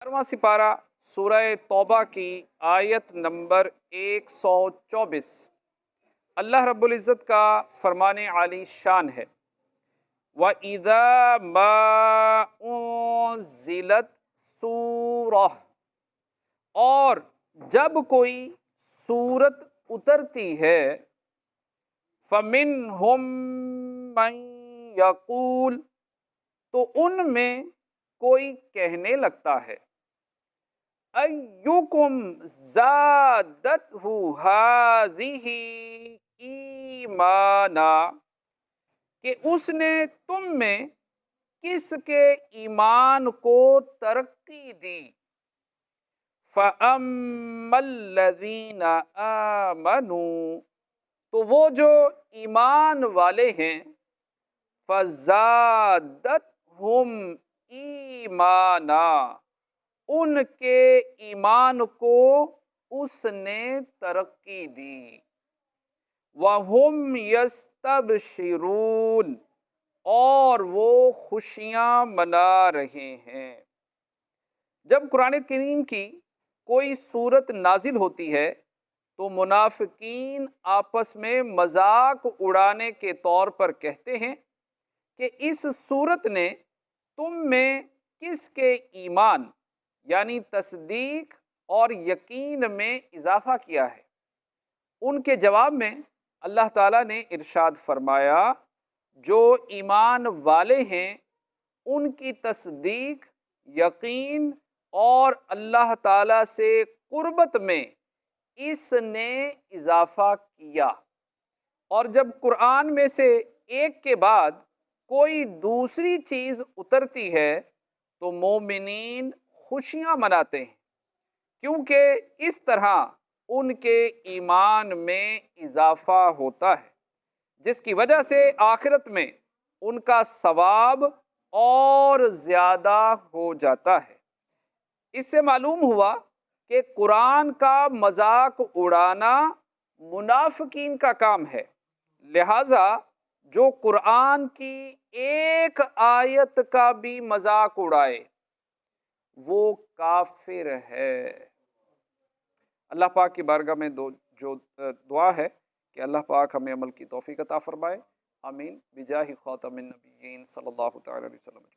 11वां सिपारा सूरह तौबा की आयत नंबर 124। अल्लाह रब्बुल इज़्ज़त का फरमाने आली शान है, व इज़ा मा उन्ज़िलत सूरह, और जब कोई सूरत उतरती है, फ़मिनहुम मन यक़ूल, तो उनमें कोई कहने लगता है, अय्युकुम ज़ादतहु हाज़िही ईमाना, कि उसने तुम में किसके ईमान को तरक्की दी। फ़अम्मल्लज़ीना आमनू, तो वो जो ईमान वाले हैं, फ़ज़ादतहुम ईमाना, उनके ईमान को उसने तरक्की दी। वहुम यस्तबशिरून, और वो खुशियाँ मना रहे हैं। जब कुरान करीम की कोई सूरत नाजिल होती है तो मुनाफिकीन आपस में मजाक उड़ाने के तौर पर कहते हैं कि इस सूरत ने तुम में किसके ईमान यानी तस्दीक और यकीन में इजाफा किया है। उनके जवाब में अल्लाह ताला ने इरशाद फरमाया, जो ईमान वाले हैं उनकी तस्दीक, यकीन और अल्लाह ताला से कुर्बत में इसने इजाफा किया। और जब कुरान में से एक के बाद कोई दूसरी चीज़ उतरती है तो मोमिनीन खुशियाँ मनाते हैं, क्योंकि इस तरह उनके ईमान में इजाफा होता है, जिसकी वजह से आखिरत में उनका सवाब और ज़्यादा हो जाता है। इससे मालूम हुआ कि कुरान का मजाक उड़ाना मुनाफिकीन का काम है, लिहाजा जो कुरान की एक आयत का भी मजाक उड़ाए वो काफिर है। अल्लाह पाक की बारगाह में दुआ है कि अल्लाह पाक हमें अमल की तौफीक अता फरमाए। आमीन बिजाहि खातमिन नबिय्यीन सल्लल्लाहु तआला अलैहि वसल्लम।